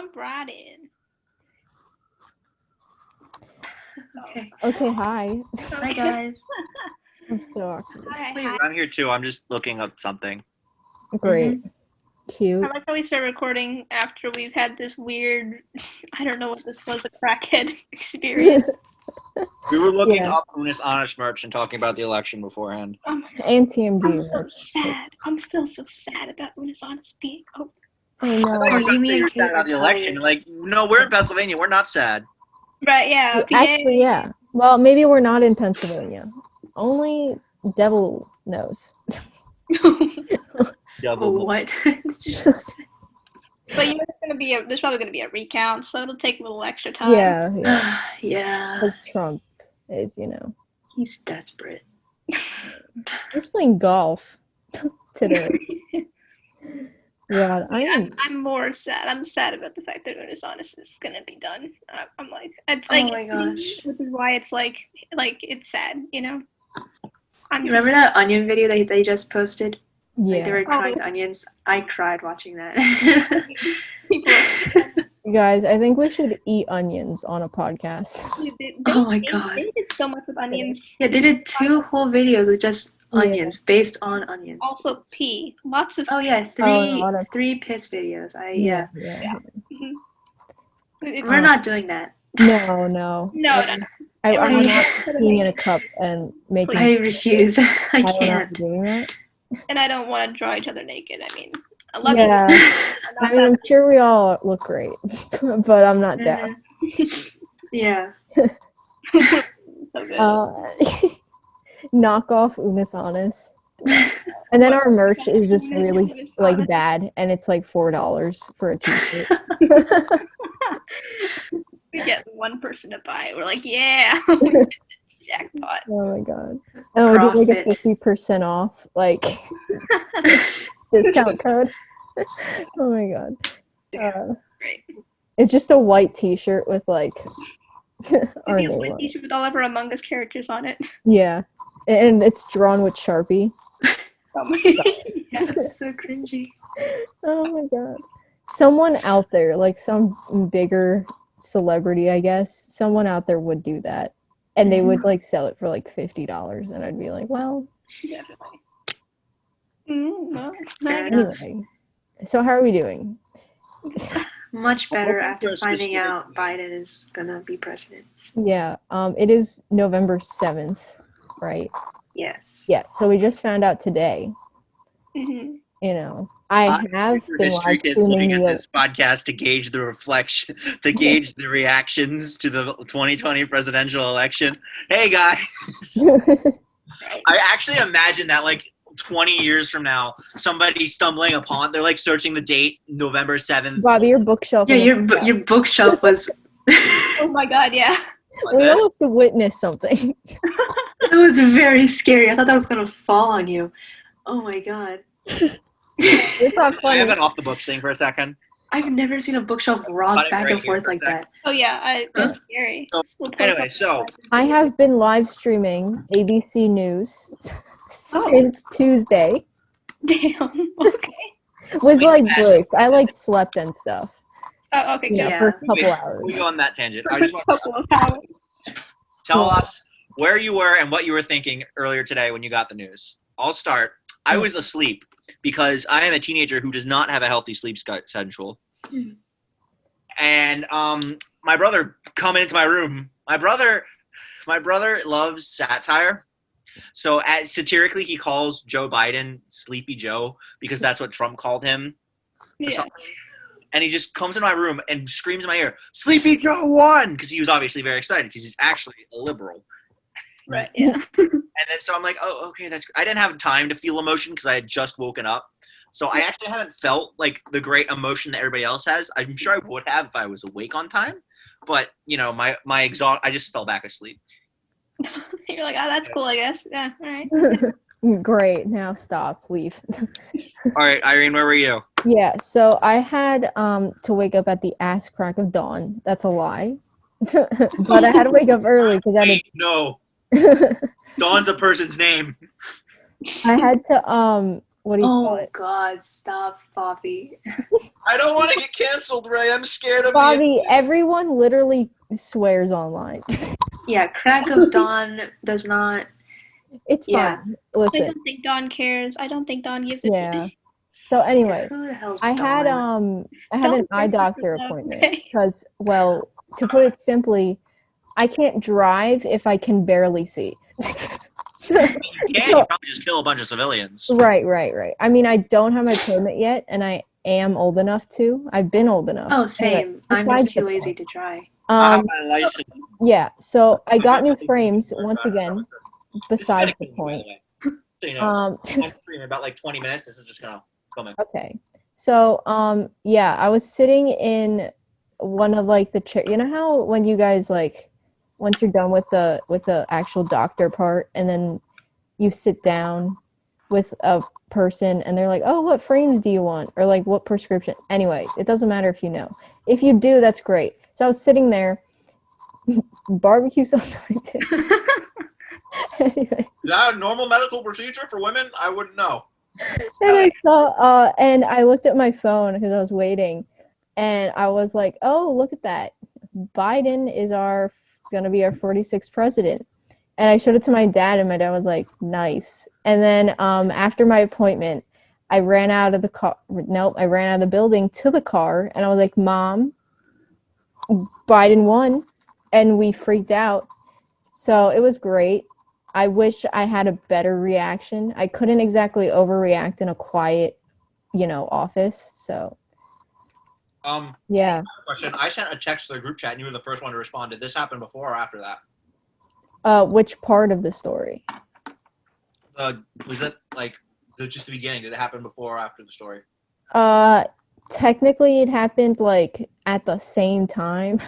jump right in. Okay, hi. Hi, guys. I'm so awkward. Hi, Wait, hi. I'm here too. I'm just looking up something. Great. Cute. I like how we start recording after we've had this weird, I don't know what this was, a crackhead experience. We were looking Yeah. up Unis Honest merch and talking about the election beforehand. Oh my god, And TMG. I'm so merch. sad. I'm still so sad about Unis Honest being over. I know. Oh, you mean You're Kate sad about the election? retired. Like, no, we're in Pennsylvania. We're not sad. Right, yeah. Actually, yeah. Well, maybe we're not in Pennsylvania. Only devil knows. Double. What? Just- But there's probably gonna be a recount, so it'll take a little extra time. Yeah. yeah. Because Trump is, He's desperate. just playing golf today. Yeah, I'm more sad. I'm sad about the fact that Unis Honest is gonna be done. I'm like, it's Oh like, my gosh. which is why it's like it's sad, I'm You remember that onion video that they just posted? yeah. Like they were crying to onions. I cried watching that. people You guys, I think we should eat onions on a podcast. Oh my God. They did so much with onions. Yeah, they did 2 whole videos with just Yeah. onions, based on onions. Also pee. Lots of Oh yeah, a lot of- 3 piss videos. Yeah. Mhm. We're not doing that. No. No. I'm not peeing in a cup and making. I refuse. I I'm not can't. doing that. And I don't want to draw each other naked. I mean, I love Yeah. you. I mean, I'm sure we all look great, but I'm not down. Yeah. So good. Knockoff Unis Honest. And then our merch is just really like bad, and it's like $4 for a t-shirt. We get one person to buy it. We're like, yeah. Jackpot. Oh my god! And we do like a Profit. 50% off like discount code. Oh my god! Great. It's just a white t-shirt with like our Maybe a name white on it. t-shirt with all of our Among Us characters on it. Yeah, and it's drawn with Sharpie. Yeah. That's so cringy. Oh my god. Someone out there, like some bigger celebrity, I guess, someone out there would do that. And they would like sell it for like $50. And I'd be like, well, Definitely. No, Fair enough. anyway. So how are we doing? Much better Well, after first finding this- out Biden is gonna be president. Yeah, it is November 7th, right? Yes. Yeah, so we just found out today, Mhm. I have Your been history live kids streaming looking at the this podcast to gauge the reflection, to gauge the reactions to the 2020 presidential election. Hey guys, I actually imagine that like 20 years from now, somebody stumbling upon, they're like searching the date, November 7th. Bobby, your bookshelf. Yeah, in the your bookshelf was. Oh my god, yeah. We almost witnessed something. That was very scary. I thought that was gonna fall on you. Oh my god. It's not I funny. have an off the books thing for a second. I've never seen a bookshelf rock Cut it back right and here forth for a like sec. that. Oh yeah, that's scary. So, We'll post Anyway, up- so I have been live streaming ABC News since Tuesday Damn. Okay. with like breaks. I like slept and stuff, Oh, okay, good. Yeah. for a couple Wait, hours. we go on that tangent. I For just a want couple of hours. tell us where you were and what you were thinking earlier today when you got the news. I'll start. I was asleep because I am a teenager who does not have a healthy sleep schedule. And my brother coming into my room. My brother loves satire. So satirically, he calls Joe Biden Sleepy Joe because that's what Trump called him. Or Yeah. something. And he just comes in my room and screams in my ear, "Sleepy Joe won!" Because he was obviously very excited because he's actually a liberal. Right, yeah. And then so I'm like, oh, okay, that's. I didn't have time to feel emotion because I had just woken up. So I actually haven't felt like the great emotion that everybody else has. I'm sure I would have if I was awake on time, but my exhaust. I just fell back asleep. You're like, oh, that's cool, I guess. Yeah, all right. Great. Now stop. Leave. All right, Irene, where were you? Yeah. So I had to wake up at the ass crack of dawn. That's a lie. But I had to wake up early because Wait, no, Dawn's a person's name. I had to what do you call Oh it? God! Stop, Bobby. I don't want to get canceled, Ray. I'm scared of Bobby, everyone literally swears online. Yeah, crack of dawn does not. It's Yeah. fine. I Listen, don't think Dawn cares. I don't think Dawn gives a yeah. So anyway, Who the hell's I had Dawn? an Dawn eye cares for doctor them, appointment okay? because, well, to put it simply, I can't drive if I can barely see. So- You can. so- You probably just kill a bunch of civilians. right. I mean, I don't have my permit yet, and I am old enough to. I've been old enough. Oh, Anyway, same. I'm besides just too the lazy point. to try. I have my license. Yeah. So I got new Eventually, frames we're once trying to again. cover it. This is Besides gonna the kill me, by point. the way. So, you know, I'm streaming about like 20 minutes. This is just gonna come in. Okay. So, yeah, I was sitting in one of like the chair. You know how when you guys like, once you're done with the actual doctor part, and then you sit down with a person, and they're like, "Oh, what frames do you want?" Or like, "What prescription?" Anyway, it doesn't matter if you know. If you do, that's great. So I was sitting there, barbecue sauce. Anyway. Is that a normal medical procedure for women? I wouldn't know. And I saw, and I looked at my phone because I was waiting, and I was like, "Oh, look at that! Biden is gonna be our 46th president." And I showed it to my dad, and my dad was like, "Nice." And then, after my appointment, I ran out of the car. Nope, I ran out of the building to the car, and I was like, "Mom, Biden won," and we freaked out. So it was great. I wish I had a better reaction. I couldn't exactly overreact in a quiet, office. So, yeah. Question. I sent a text to the group chat, and you were the first one to respond. Did this happen before or after that? Which part of the story? Was it like just the beginning? Did it happen before or after the story? Technically it happened like at the same time.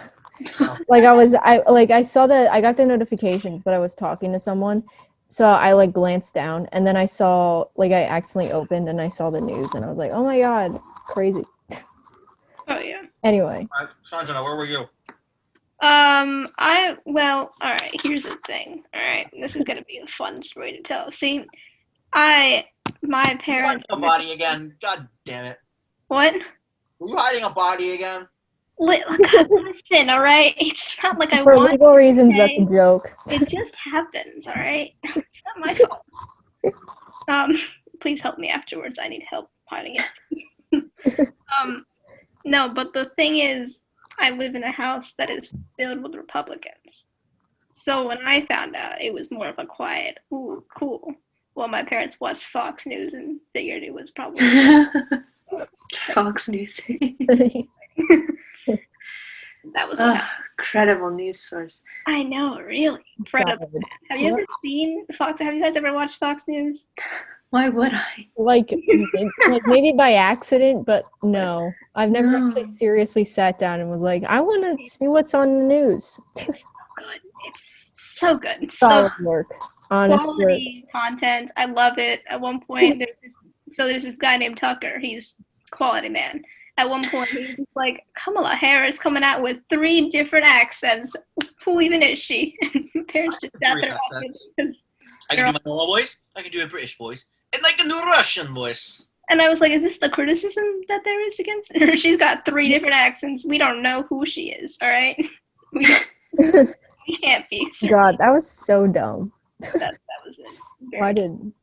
Oh. I saw that I got the notifications, but I was talking to someone. So I like glanced down, and then I saw I accidentally opened and I saw the news, and I was like, "Oh my God, crazy." Oh yeah. Anyway, Sanjana, where were you? All right, here's the thing. All right, this is gonna be a fun story to tell. See, my parents. Hiding a body again. God damn it. What? Were you hiding a body again? Listen, all right? It's not like I for want legal reasons, that's okay? a joke. It just happens, all right? It's not my fault. Please help me afterwards. I need help hiding it. No, but the thing is, I live in a house that is filled with Republicans. So when I found out, it was more of a quiet, ooh, cool. Well, my parents watched Fox News and figured it was probably Fox News. that was what happened. Credible news source. I know, really. Incredible. Solid. Have you ever seen Fox? Have you guys ever watched Fox News? Why would I? Like maybe by accident, but no. I've never actually seriously sat down and was like, I want to see what's on the news. Good. It's so good. Solid So work. Honest work. quality content. I love it. At one point, there's this guy named Tucker. He's quality man. At one point, he was just like, Kamala Harris coming out with 3 different accents. Who even is she? My parents just sat there laughing because I can do my normal voice. I can do a British voice. And like a new Russian voice. and I was like, is this the criticism that there is against her? She's got 3 different accents. We don't know who she is, all right? We can't be. God, that was so dumb. That was it. Why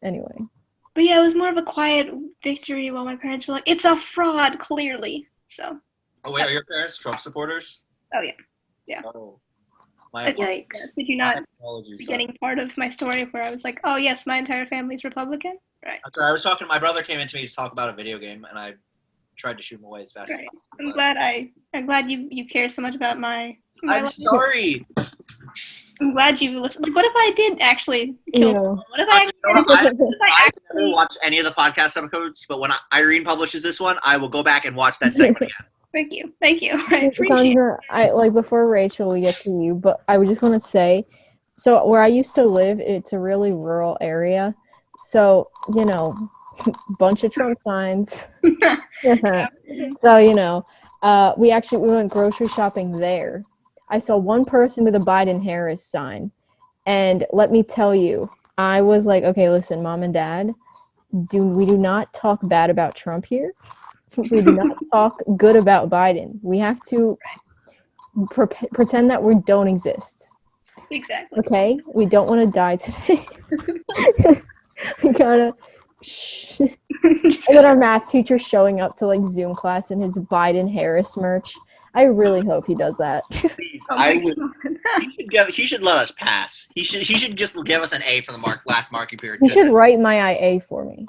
anyway. But yeah, it was more of a quiet victory while my parents were like, it's a fraud, clearly. So. Oh wait, are your parents Trump supporters? Oh, yeah. Yeah. Oh. My Yikes. Did you not apologies. beginning part of my story where I was like, oh yes, my entire family's Republican? Right. That's right. I was talking. My brother came in to me to talk about a video game, and I tried to shoot him away as fast as Right. possible. I'm glad you care so much about my I'm life. sorry. I'm glad you listened. Like, what if I did actually kill someone? What if I I never actually watched any of the podcast episodes, but when Irene publishes this one, I will go back and watch that segment again. Thank you. I appreciate it. Sandra, before Rachel, we get to you, but I would just want to say, so where I used to live, it's a really rural area. So, bunch of Trump signs. So, we went grocery shopping there. I saw one person with a Biden Harris sign. And let me tell you, I was like, okay, listen, mom and dad, we do not talk bad about Trump here. We do not talk good about Biden. We have to pretend that we don't exist. Exactly. Okay? We don't want to die today. We gotta. Shh. And then our math teacher showing up to like Zoom class in his Biden Harris merch. I really hope he does that. Please, Oh I my would. God. He should let us pass. He should just give us an A for the last marking period. You should write my IA for me.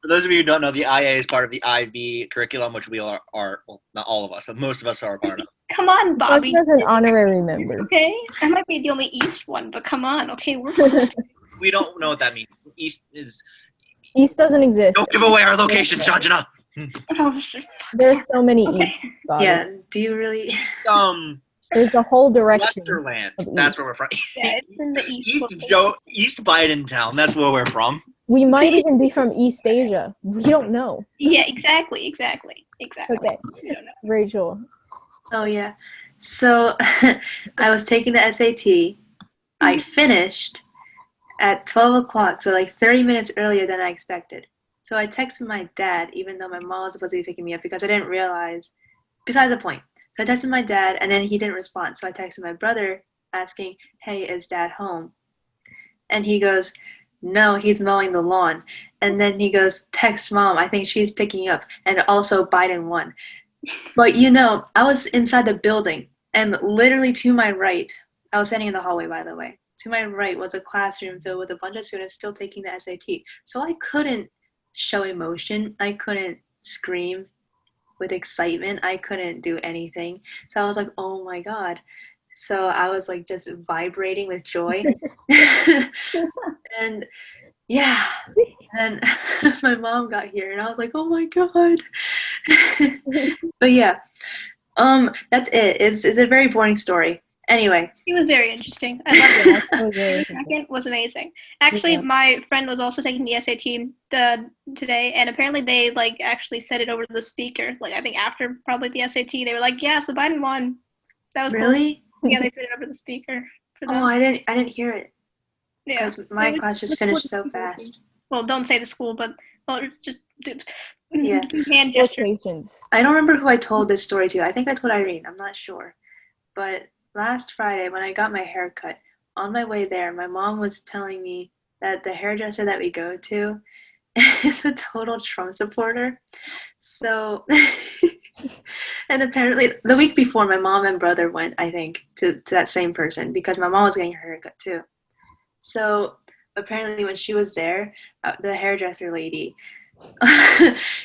For those of you who don't know, the IA is part of the IB curriculum, which we are well, not all of us, but most of us are a part of. Come on, Bobby. As an honorary member. Okay, I might be the only East one, but come on. Okay, we're We don't know what that means. East is. East doesn't exist. Don't give away our location, Sanjana. oh, shit. There's so many Okay. Easts, Bobby. Yeah. Do you really? There's the whole direction. Westerland. of That's East. where we're from. Yeah, it's in the East. East Biden town. That's where we're from. We might even be from East Asia. We don't know. Yeah, exactly. Okay, We don't know. Rachel. Oh yeah. So I was taking the SAT. I finished at 12 o'clock, so like 30 minutes earlier than I expected. So I texted my dad, even though my mom was supposed to be picking me up, because I didn't realize. Besides the point. So I texted my dad, and then he didn't respond. So I texted my brother asking, "Hey, is dad home?" And he goes, "No, he's mowing the lawn." And then he goes, "Text mom, I think she's picking up." And also Biden won. But you know, I was inside the building, and literally to my right, I was standing in the hallway, by the way. To my right was a classroom filled with a bunch of students still taking the SAT. So I couldn't show emotion. I couldn't scream with excitement. I couldn't do anything. So I was like, oh my God. So I was like just vibrating with joy. And yeah. And my mom got here and I was like, oh my God. But yeah. That's it. It's a very boring story. Anyway. It was very interesting. I loved it. That was really The second was amazing. Actually, Yeah. my friend was also taking the SAT today, and apparently they like actually said it over the speaker. Like I think after probably the SAT, they were like, "Yes, the Biden won." That was cool. Really? Yeah, they said it over the speaker for them. Oh, I didn't hear it. Yeah. Because my It was- class just it finished was- so fast. Well, don't say the school, but well, just Yeah. do hand gesture. Quotations. I don't remember who I told this story to. I think I told Irene. I'm not sure. But last Friday, when I got my hair cut, on my way there, my mom was telling me that the hairdresser that we go to is a total Trump supporter. So, and apparently, the week before, my mom and brother went, I think, to that same person because my mom was getting her haircut too. So, apparently, when she was there, the hairdresser lady,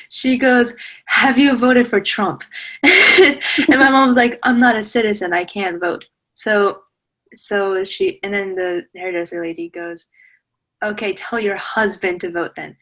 she goes, "Have you voted for Trump?" And my mom was like, "I'm not a citizen, I can't vote." So she, and then the hairdresser lady goes, "Okay, tell your husband to vote then."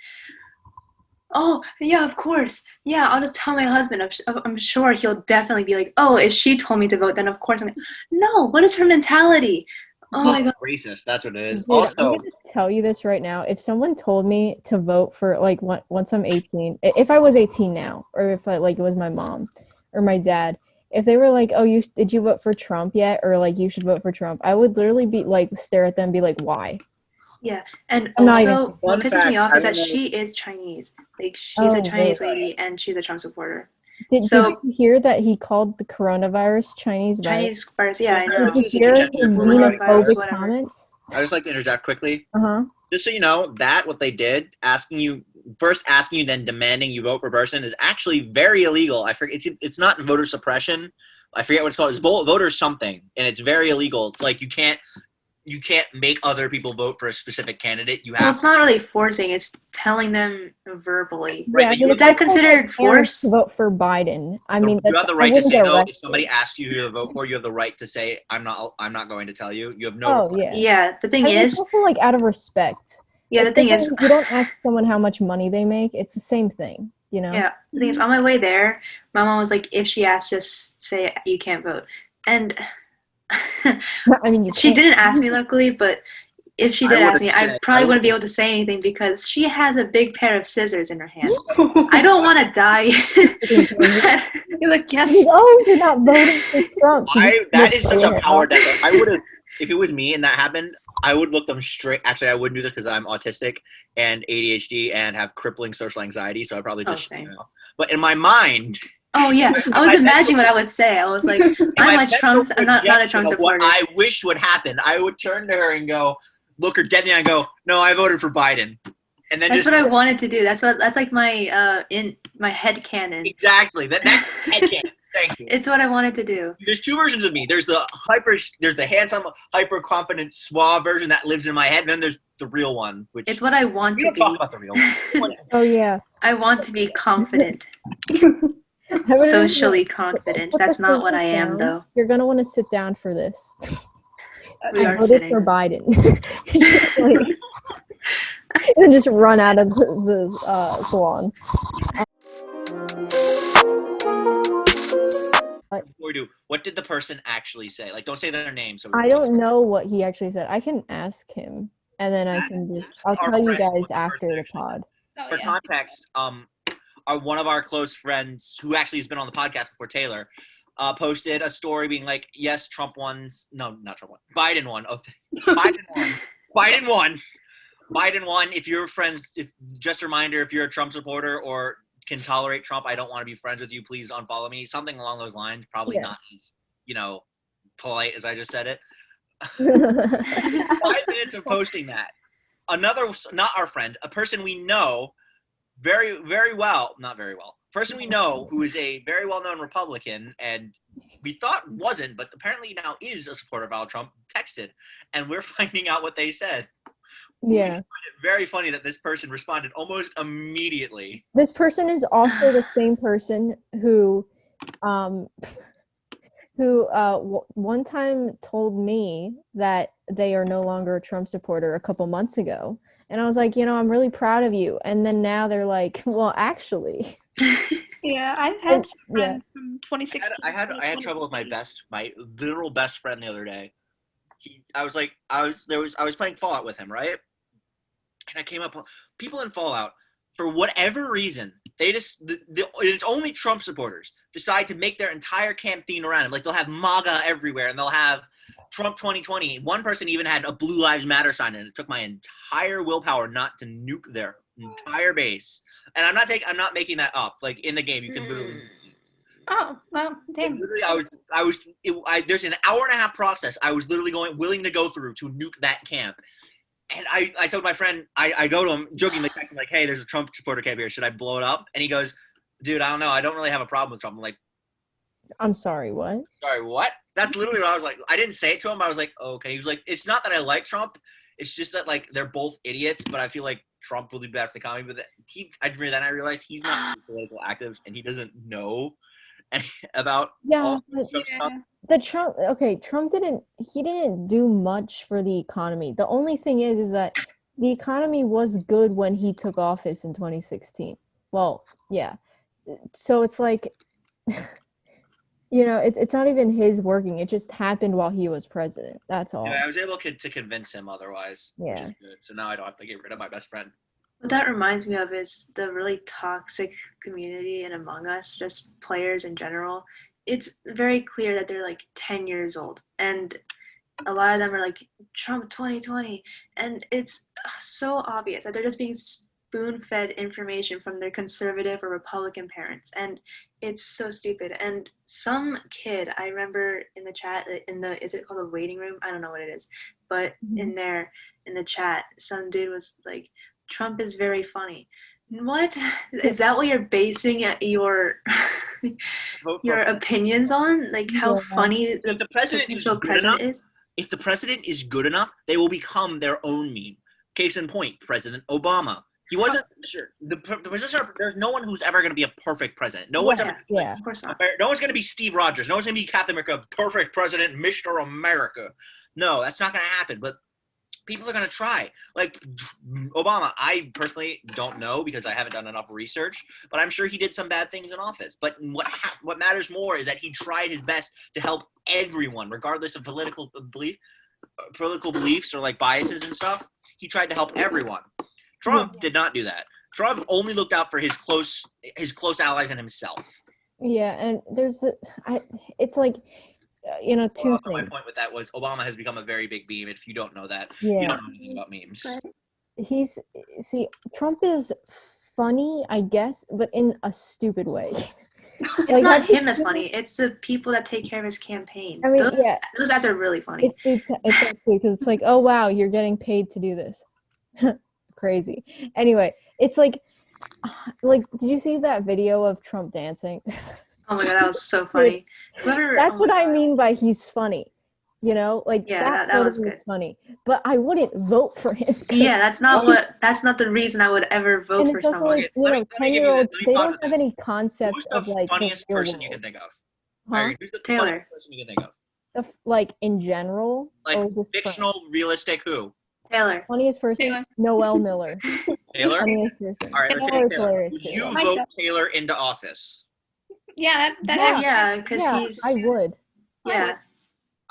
"Oh yeah, of course, yeah, I'll just tell my husband. I'm sure he'll definitely be like, oh, if she told me to vote, then of course I'm like, no, what is her mentality? Oh my God." Racist. That's what it is. Dude, I'm Also, gonna tell you this right now. If someone told me to vote for like once I'm 18, if I was 18 now, or if it was my mom or my dad, if they were like, "Oh, did you vote for Trump yet?" or like, "You should vote for Trump," I would literally be like, stare at them, and be like, "Why?" Yeah, and I'm not also what Fun pisses fact, me off I is that don't know- she is Chinese. Like she's a Oh, Chinese really? lady and she's a Trump supporter. Did So- you hear that he called the coronavirus Chinese virus? Chinese virus, yeah, I know. Did you hear his Coronavirus, xenophobic whatever. comments? I just like to interject quickly. Uh-huh. Just so you know, that what they did, asking you, then demanding you vote for a person, is actually very illegal. I forget. It's not voter suppression. I forget what it's called. It's voter something, and it's very illegal. It's like you can't make other people vote for a specific candidate. You Well, have it's not really forcing, it's telling them verbally. Right, but you Is that considered force? To vote for Biden. I mean, you have the I right to wouldn't say get though. If arrested. somebody asks you who to vote for, you have the right to say, "I'm not going to tell you." You have no. Oh yeah. Yeah, the thing I mean, it's is, also like out of respect. yeah, the It's thing like is, when you don't ask someone how much money they make. It's the same thing, you know. yeah, the thing is, on my way there, my mom was like, if she asks, just say you can't vote. And I mean, you she can't. didn't ask me, luckily, but if she I did ask would've me, said- I probably I wouldn't be would've- able to say anything because she has a big pair of scissors in her hand. I don't want to die. You're like, yes. She's, oh, you're not voting for Trump. She just That ripped is such your a hair power off. declaration. if it was me and that happened, I would look them straight. Actually, I wouldn't do this because I'm autistic and ADHD and have crippling social anxiety. So I probably just. Same. But in my mind. Oh yeah, I was imagining what I would say. I was like, I'm not a Trump supporter. What I wish would happen, I would turn to her and go, look her dead in the eye and go, no, I voted for Biden. And then that's what I wanted to do. That's like my in my head canon. Exactly. That's head canon. Thank you. It's what I wanted to do. There's two versions of me. There's the handsome, hyper confident, suave version that lives in my head, and then there's the real one, which it's what I want to be. Talk about the real one. Oh yeah. I want to be confident. Socially confident. That's not what I am, though. You're gonna want to sit down for this. We I are voted sitting. for Biden. And just run out of the salon. Before we do, what did the person actually say? Like, don't say their name. So I don't know what he actually said. I can ask him, and then I'll tell you guys after the pod. Oh, For yeah. context, one of our close friends who actually has been on the podcast before, Taylor, posted a story being like, yes, Trump won. No, not Trump won. Biden won. Oh, Biden won. Biden won. Biden won. If you're friends, just a reminder, if you're a Trump supporter or can tolerate Trump, I don't want to be friends with you. Please unfollow me. Something along those lines. Probably not as, polite as I just said it. 5 minutes of posting that. Another, not our friend, a person we know very, very well, not very well, person we know who is a very well-known Republican and we thought wasn't, but apparently now is a supporter of Donald Trump, texted, and we're finding out what they said. Yeah. We find it very funny that this person responded almost immediately. This person is also the same person who one time told me that they are no longer a Trump supporter a couple months ago. And I was like, I'm really proud of you. And then now they're like, well, actually. Yeah, I've had some Yeah. friends from 2016. I had trouble with my literal best friend the other day. I was playing Fallout with him, right? And I came up, people in Fallout, for whatever reason, they just, it's only Trump supporters decide to make their entire camp theme around him. Like, they'll have MAGA everywhere, and they'll have Trump 2020. One person even had a Blue Lives Matter sign, and it took my entire willpower not to nuke their entire base. And I'm not making that up. Like, in the game, you can literally. Oh, well, damn. Literally, there's an hour and a half process I was literally willing to go through to nuke that camp. And I told my friend, I go to him, jokingly texting, like, hey, there's a Trump supporter camp here. Should I blow it up? And he goes, dude, I don't know. I don't really have a problem with Trump. I'm like, I'm sorry, what? sorry, what? That's literally what I was like. I didn't say it to him. I was like, okay. He was like, it's not that I like Trump. It's just that, like, they're both idiots, but I feel like Trump will do better for the economy. But I realized he's not political active, and he doesn't know about all this stuff. Trump didn't do much for the economy. The only thing is that the economy was good when he took office in 2016. Well, yeah. So it's like, it's not even his working. It just happened while he was president. That's all. Yeah, I was able to convince him otherwise. Yeah. Which is good. So now I don't have to get rid of my best friend. What that reminds me of is the really toxic community in Among Us, just players in general. It's very clear that they're like 10 years old, and a lot of them are like Trump 2020, and it's so obvious that they're just being spoon-fed information from their conservative or Republican parents, and it's so stupid. And some kid, I remember in the chat, is it called the waiting room? I don't know what it is, but in the chat, some dude was like, Trump is very funny. What? Is that what you're basing your opinions on? Like how funny the president is? If the president is good enough, they will become their own meme. Case in point, President Obama. He wasn't sure. There's no one who's ever going to be a perfect president. No one's ever. Yeah. Of course not. No one's going to be Steve Rogers. No one's going to be Captain America, perfect president, Mr. America. No, that's not going to happen. But people are going to try. Like Obama, I personally don't know because I haven't done enough research, but I'm sure he did some bad things in office. But what matters more is that he tried his best to help everyone, regardless of political beliefs or like biases and stuff. He tried to help everyone. Trump did not do that. Trump only looked out for his close allies and himself. Yeah, and it's like two Also, my things. point with that was Obama has become a very big meme. If you don't know that, Yeah. you don't know anything about memes. Right. Trump is funny, I guess, but in a stupid way. It's Like, not have you him that's seen- funny. It's the people that take care of his campaign. I mean, those yeah. those ads are really funny. It's actually because it's like, oh wow, you're getting paid to do this. Crazy. Anyway, it's like, did you see that video of Trump dancing? Oh my god, that was so funny. Whoever. That's oh what my I God. mean by he's funny. Like Yeah, that was totally good. is funny. But I wouldn't vote for him. 'cause- Yeah, that's not the reason I would ever vote and for it's also someone. like, Let me give you 10-year-olds, let me they pause don't with have this. any concept Who's of the like the funniest real person you world. can think of? Huh? Irene, who's the Taylor. funniest person you can think of? Like in general, Like or just fictional, realistic who? Taylor. funniest person, Taylor. Noel Miller. Taylor? Funniest person. All right, let's say Taylor's Taylor. hilarious Would too. you Myself. vote Taylor into office? Yeah, that Yeah. Oh happens. yeah, because Yeah, he's I would. yeah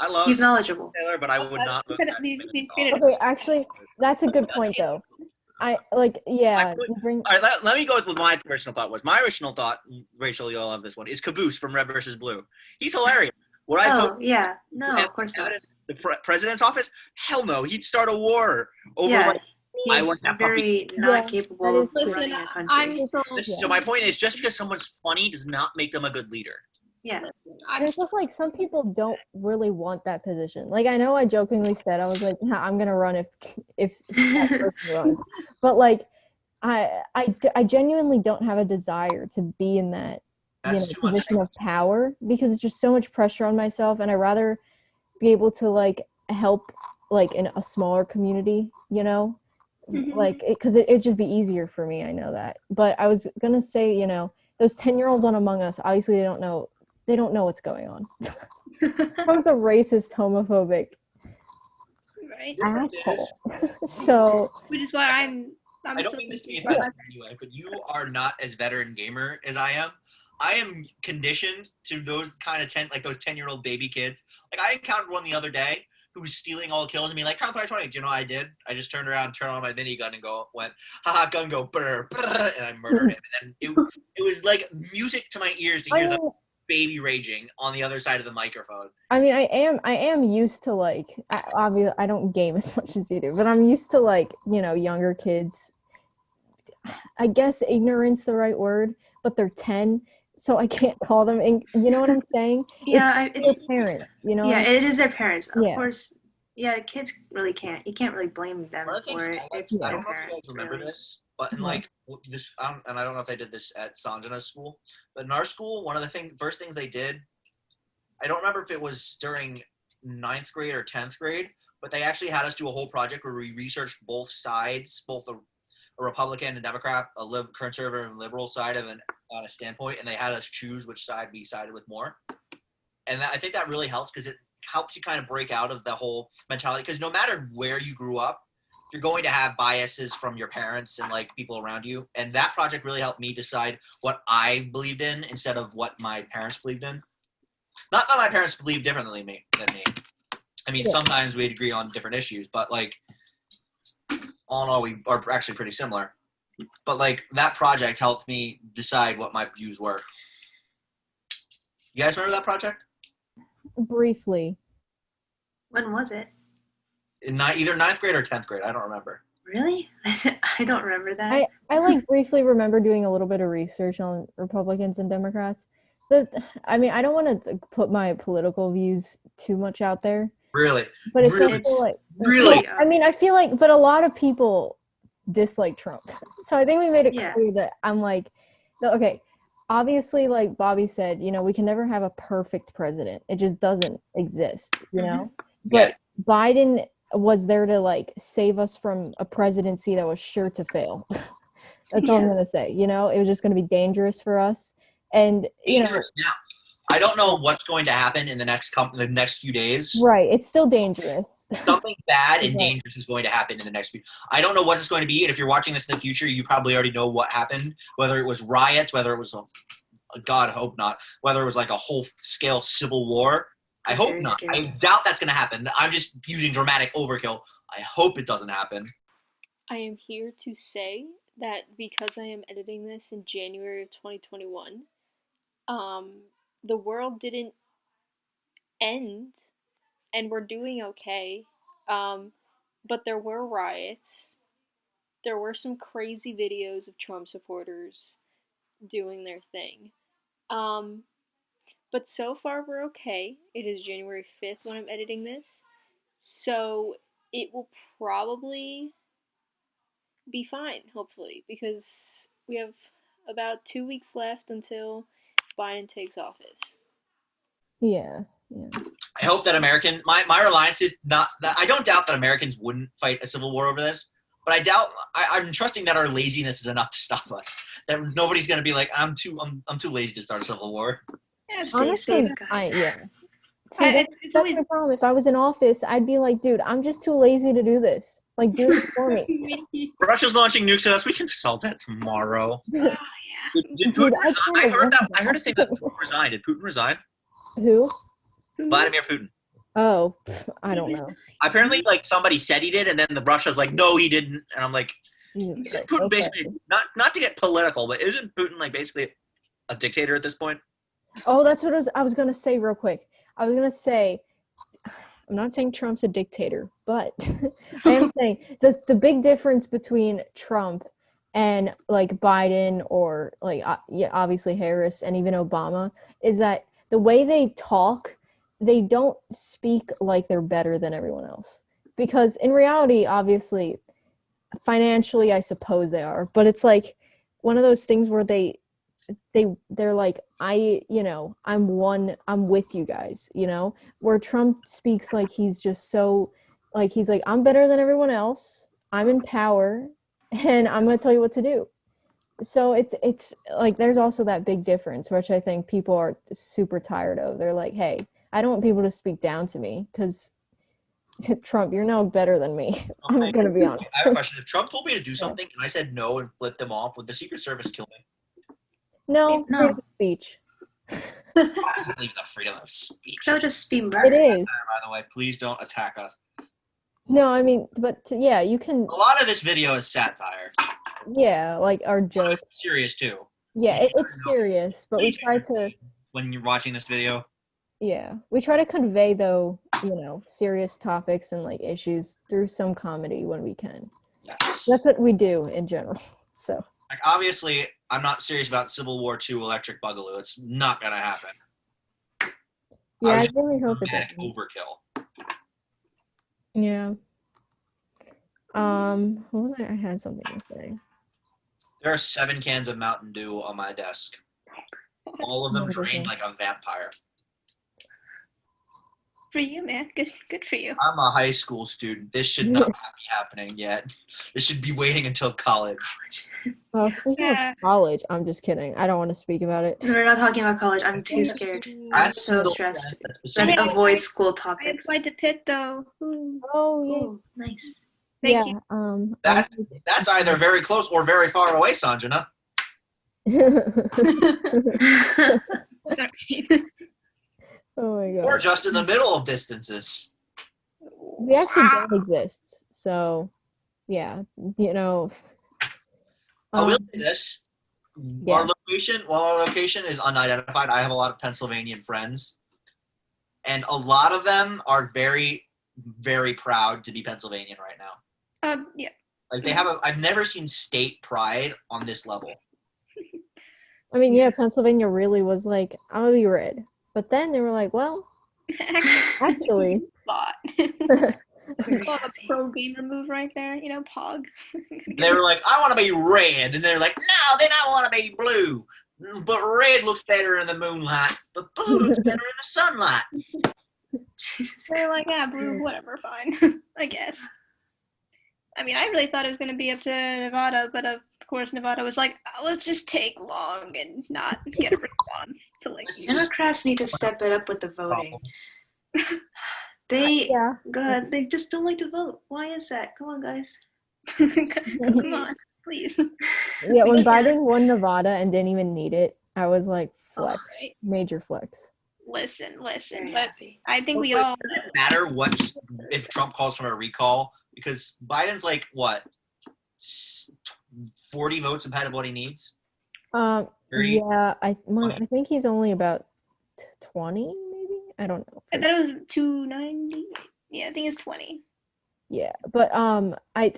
I love he's knowledgeable. Taylor, but I would not vote Could that be- man be into creative. office. Okay, actually, that's a good point though. I put- You bring All right, let me go with what my original thought was. My original thought, Rachel, you'll love this one, is Caboose from Red vs. Blue. He's hilarious. Would I Oh vote yeah, no, and of course have not. it in the president's office? Hell no. He'd start a war over Yeah, like I he's want that very Yeah, not that capable is of true. running Listen, a country. I'm so. Yeah. So my point is, just because someone's funny does not make them a good leader. Yeah, Listen, I'm There's just like some people don't really want that position. Like I know I jokingly said I was like, "Nah, I'm gonna run if that person runs," but like I genuinely don't have a desire to be in that That's too much. position of power because it's just so much pressure on myself, and I rather be able to like help like in a smaller community, Mhm. like because it'd just be easier for me. I know that, but I was gonna say, those 10-year-olds on Among Us, obviously they don't know what's going on. Trump's a racist, homophobic right. asshole. So Which is why I'm I don't so mean this to be confused. offensive anyway, but you are not as veteran gamer as I am. I am conditioned to those kind of those 10-year-old baby kids. Like I encountered one the other day who was stealing all the kills and being like, Trump 2020. Do you know what I did? I just turned around, turned on my minigun, and went, haha, gun go, brr, brr, and I murdered him. And then it was like music to my ears to hear the baby raging on the other side of the microphone. I mean, I am used to like, obviously I don't game as much as you do, but I'm used to like, younger kids. I guess ignorance the right word, but they're 10, so I can't call them. You know what I'm saying? yeah, It's their parents. You know. yeah, it is their parents. Of Yeah. course, yeah, kids really can't. You can't really blame them One of the things for it. It's I their don't know if you parents. guys remember Really. this, but in Yeah. like this, and I don't know if they did this at Sanjana's school, but in our school, one of the first things they did, I don't remember if it was during 9th grade or 10th grade, but they actually had us do a whole project where we researched both sides, both a Republican and Democrat, conservative and liberal side on a standpoint, and they had us choose which side we sided with more. And I think that really helps because it helps you kind of break out of the whole mentality. Because no matter where you grew up, you're going to have biases from your parents and like people around you. And that project really helped me decide what I believed in instead of what my parents believed in. Not that my parents believed differently than me. I mean, sometimes we'd agree on different issues, but like all in all, we are actually pretty similar. But like that project helped me decide what my views were. You guys remember that project? Briefly. When was it? In either 9th grade or 10th grade. I don't remember. Really? I don't remember that. I like briefly remember doing a little bit of research on Republicans and Democrats. I mean, I don't want to put my political views too much out there, Really? but it's Really? also like Really? I mean, I feel like, but a lot of people dislike Trump, so I think we made it Yeah. clear that I'm like, okay, obviously, like Bobby said, we can never have a perfect president. It just doesn't exist, But Biden was there to like save us from a presidency that was sure to fail. That's all I'm gonna say. It was just gonna be dangerous for us, and Dangerous now. I don't know what's going to happen in the next few days. Right, it's still dangerous. Something bad and dangerous is going to happen in the next few. I don't know what it's going to be, and if you're watching this in the future, you probably already know what happened. Whether it was riots, whether it was God, I hope not. Whether it was like a whole scale civil war. I hope very not. scary. I doubt that's going to happen. I'm just using dramatic overkill. I hope it doesn't happen. I am here to say that because I am editing this in January of 2021, the world didn't end, and we're doing okay. But there were riots. There were some crazy videos of Trump supporters doing their thing. Um, but so far we're okay. It is January 5th when I'm editing this. So it will probably be fine, hopefully, because we have about 2 weeks left until Biden takes office. Yeah. I hope that my reliance is not that I don't doubt that Americans wouldn't fight a civil war over this, but I'm trusting that our laziness is enough to stop us. That nobody's gonna be like, I'm too lazy to start a civil war. Yeah, Stay Honestly, safe, guys. See, it's that's always the problem. If I was in office, I'd be like, dude, I'm just too lazy to do this. Like, do it for me. Russia's launching nukes at us. We can solve that tomorrow. oh yeah. Did Dude, Putin I resign? kinda want I heard a thing that that. Putin resigned. Did Putin resign? Who? Vladimir Putin. Oh, I don't know. Apparently, like somebody said he did, and then Russia's like, no, he didn't. And I'm like, Jesus isn't Christ, Putin okay. basically not to get political, but isn't Putin like basically a dictator at this point? Oh, that's what I was gonna say real quick. I was gonna say, I'm not saying Trump's a dictator, but I am saying the big difference between Trump and like Biden or like obviously Harris and even Obama is that the way they talk, they don't speak like they're better than everyone else. Because in reality, obviously, financially, I suppose they are, but it's like one of those things where they're like, I'm with you guys, where Trump speaks like he's just so, like, he's like, I'm better than everyone else, I'm in power, and I'm going to tell you what to do. So it's like there's also that big difference, which I think people are super tired of. They're like, hey, I don't want people to speak down to me because Trump, you're no better than me. I'm going to be honest. I have a question. If Trump told me to do something and I said no and flipped them off, would the Secret Service kill me? No, No. freedom of speech. Why does it leave the freedom of speech? That would just be It murder. is. By the way, please don't attack us. No, I mean, but yeah, you can, A lot of this video is satire. yeah, like our joke. It's serious too. Yeah, it's serious, but we try to, When you're watching this video, yeah, we try to convey though, serious topics and like issues through some comedy when we can. yes. That's what we do in general. So. Like, obviously, I'm not serious about Civil War II Electric Boogaloo. It's not gonna happen. Yeah, I was really hope it Dramatic doesn't. overkill. Yeah. What was I had something to say. There are 7 cans of Mountain Dew on my desk. All of them Wonderful. drained like a vampire. For you, man. Good for you. I'm a high school student. This should not be happening yet. This should be waiting until college. Oh, speaking Yeah. of college, I'm just kidding. I don't want to speak about it. We're not talking about college. I'm too scared. I'm That's so still- stressed. that's Let's Yeah. avoid school I topics. applied to Pitt though. Ooh, Oh, yeah. Ooh, nice. thank Yeah. you. That's either very close or very far away, Sanjana. Sorry. Oh my Or god. just in the middle of distances. We actually don't exist. So, yeah, I will um, say this. yeah. While our location is unidentified, I have a lot of Pennsylvanian friends. And a lot of them are very, very proud to be Pennsylvanian right now. Yeah. Like I've never seen state pride on this level. I mean, yeah, Pennsylvania really was like, I'm gonna be red. But then they were like, well, actually. Bot. Very Called a happy. pro gamer move right there. Pog. They were like, I want to be red. And they're like, no, then I want to be blue. But red looks better in the moonlight. But blue looks better in the sunlight. Jesus They're like, yeah, blue, whatever, fine. I guess. I mean, I really thought it was going to be up to Nevada, but of course Nevada was like, oh, let's just take long and not get a response to like. Democrats need to step it up with the voting. They Yeah. God, they just don't like to vote. Why is that? Come on, guys. Come on, please. Yeah, when We can't. Biden won Nevada and didn't even need it, I was like, flex. Alright. Major flex. Listen, Very but happy. I think we all. Does it matter if Trump calls for a recall? Because Biden's like, what, 40 votes ahead of what he needs? 30? Yeah, I think he's only about 20, maybe. I don't know. I thought it was 290. Yeah, I think it's 20. Yeah, but I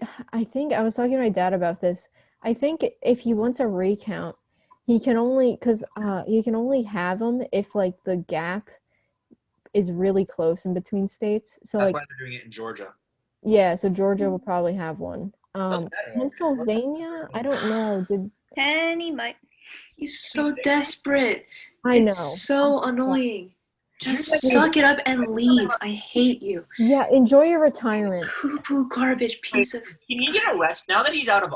think I was talking to my dad about this. I think if he wants a recount, he can only have them if like the gap is really close in between states. So That's like why they're doing it in Georgia. yeah, so Georgia will probably have one. Doesn't matter. Pennsylvania, I don't know. Penny might. He's so desperate. I know. It's so annoying. Just Dude. suck it up and leave. I hate you. Yeah, enjoy your retirement. Poo-poo garbage piece of. Can he get arrested now that he's out of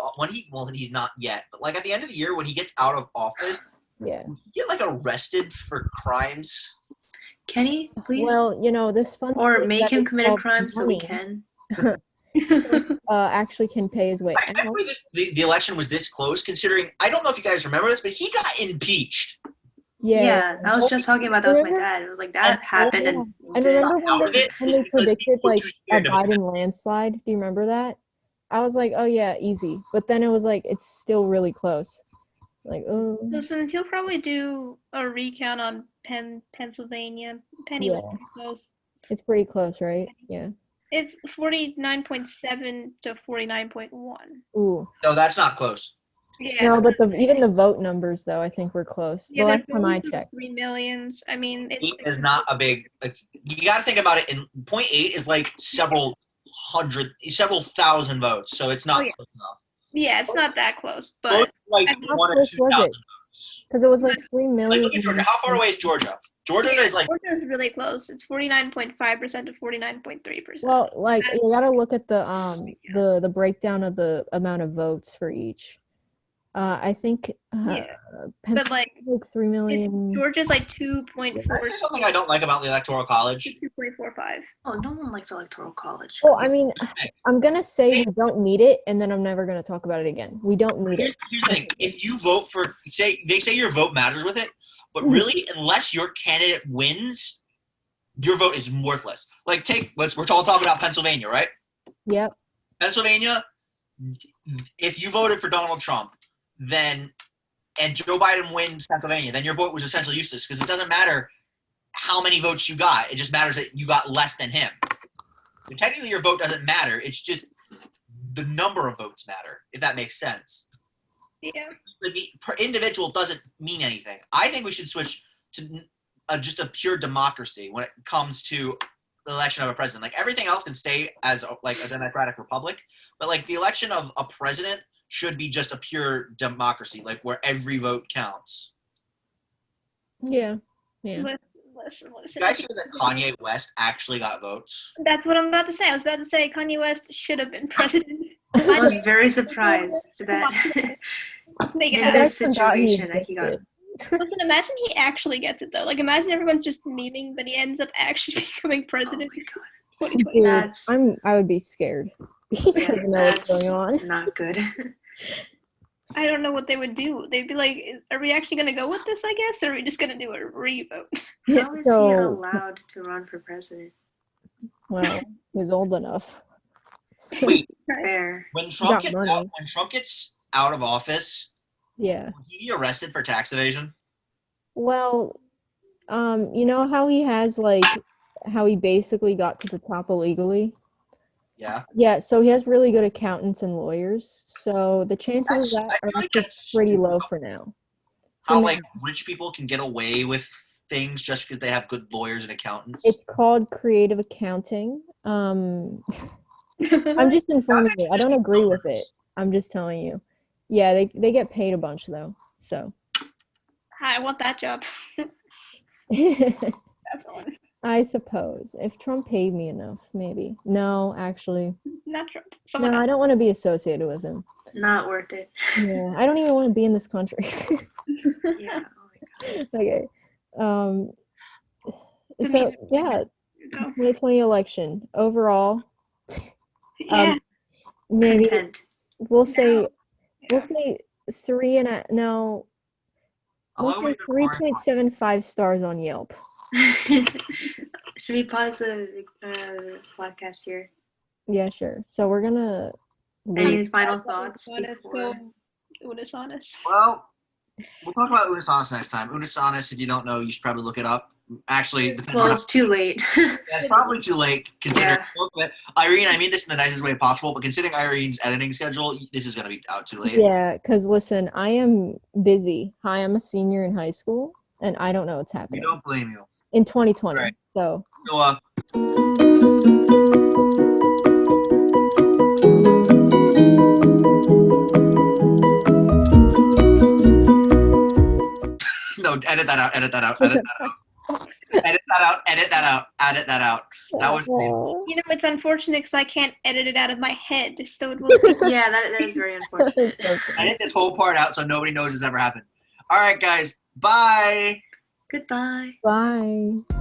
he's not yet, but like at the end of the year when he gets out of office, Yeah. will he get like arrested for crimes? Kenny, please. Well, this fund Or make that him is commit a called crime so we money, can. actually can pay his way I can't out. believe the election was this close, considering I don't know if you guys remember this, but he got impeached. Yeah, I was just talking about that with my Remember? dad. It was like that happened and And did. remember Out when of they, it when they because predicted people were like too a scared of him. Biden landslide? Do you remember that? I was like, oh yeah, easy. But then it was like it's still really close. Like, oh So since he'll probably do a recount on Pennsylvania. Penny was Yeah. pretty close. it's pretty close, right? Yeah. It's 49.7 to 49.1. Ooh. No, that's not close. Yeah. No, but even the vote numbers though, I think we're close. Yeah, The they're last time I going for checked. 3 millions. I mean, it's Eight is not a big. You got to think about it. In 0.8 is like several thousand votes, so it's not Oh, yeah. close enough. Yeah, it's not that close, Both but like I mean, How 1 or close 2 was thousand it? votes. Because it was like 3 Like, million. look at Georgia. How far away is Georgia? Georgia yeah, is like Georgia's really close. It's 49.5% to 49.3%. Well, like you gotta look at the breakdown of the amount of votes for each. I think Yeah. Pennsylvania But like, like 3 million. Georgia's like Can I 2.4 say something I don't like about the Electoral College? to 2.45. Oh, no one likes electoral college. Well, I mean, I'm gonna say we don't need it, and then I'm never gonna talk about it again. We don't need Here's it. the thing: if you vote for, say your vote matters with it, but Mhm. really, unless your candidate wins, your vote is worthless. Like, we're all talking about Pennsylvania, right? Yep. Pennsylvania, if you voted for Donald Trump, and Joe Biden wins Pennsylvania, then your vote was essentially useless because it doesn't matter how many votes you got. It just matters that you got less than him. So technically, your vote doesn't matter. It's just the number of votes matter, if that makes sense. Yeah. But the per individual doesn't mean anything. I think we should switch to just a pure democracy when it comes to the election of a president. Like everything else can stay as like a democratic republic, but like the election of a president should be just a pure democracy, like where every vote counts. Yeah. Yeah. Listen. You guys hear that Kanye West actually got votes? That's what I'm about to say. I was about to say Kanye West should have been president. I was very surprised that Let's make it in happen. this I forgot he situation that he got. existed. Listen, imagine he actually gets it though. Like imagine everyone's just memeing, but he ends up actually becoming Oh president. my god. 2020. Dude, That's- I would be scared. You Yeah, don't know what's that's going on. not good. I don't know what they would do. They'd be like, "Are we actually gonna go with this? I guess, or are we just gonna do a re-vote?" Yeah, How is he so, allowed to run for president? well, he's old enough. So, Wait, Fair. when got Trump gets money. when Trump gets out of office, yeah. will he be arrested for tax evasion? Well, you know how he has like how he basically got to the top illegally? Yeah. Yeah, so he has really good accountants and lawyers. So the chances of That's- that I are feel like actually that's pretty stupid. low for now. How For like now. rich people can get away with things just because they have good lawyers and accountants? It's called creative accounting. I'm just informing you. I don't agree with it. I'm just telling you. Yeah, they get paid a bunch though. So I want that job. That's the one. I suppose if Trump paid me enough, maybe. No, actually, Not Trump. Someone no. I else. don't want to be associated with him. Not worth it. Yeah, I don't even want to be in this country. Yeah. Oh my Okay. To So me, yeah, No. 2020 election overall, Yeah. maybe Content. we'll say Yeah. we'll say no, How we'll long say have we been recording? 3.75 stars on Yelp. Should we pause the podcast here? Yeah, sure. So we're gonna leave. Any final thoughts Honest, before? honest. Well, we'll talk about Unisonus next time. Unisonus, if you don't know, you should probably look it up. Actually, it depends Well, on it's too late. it's probably too late considering Yeah. both of it. Irene, I mean this in the nicest way possible, but considering Irene's editing schedule, this is gonna be out too late. Yeah, because listen, I am busy. Hi, I'm a senior in high school, and I don't know what's We happening don't blame you. in 2020. Right. So So no, edit that out, edit that out, edit that out. Edit that out, edit that out, edit that out. That was You know, it's unfortunate because I can't edit it out of my head, so it will be Yeah, that is very unfortunate. edit this whole part out so nobody knows this ever happened. All right, guys. Bye. Goodbye. bye.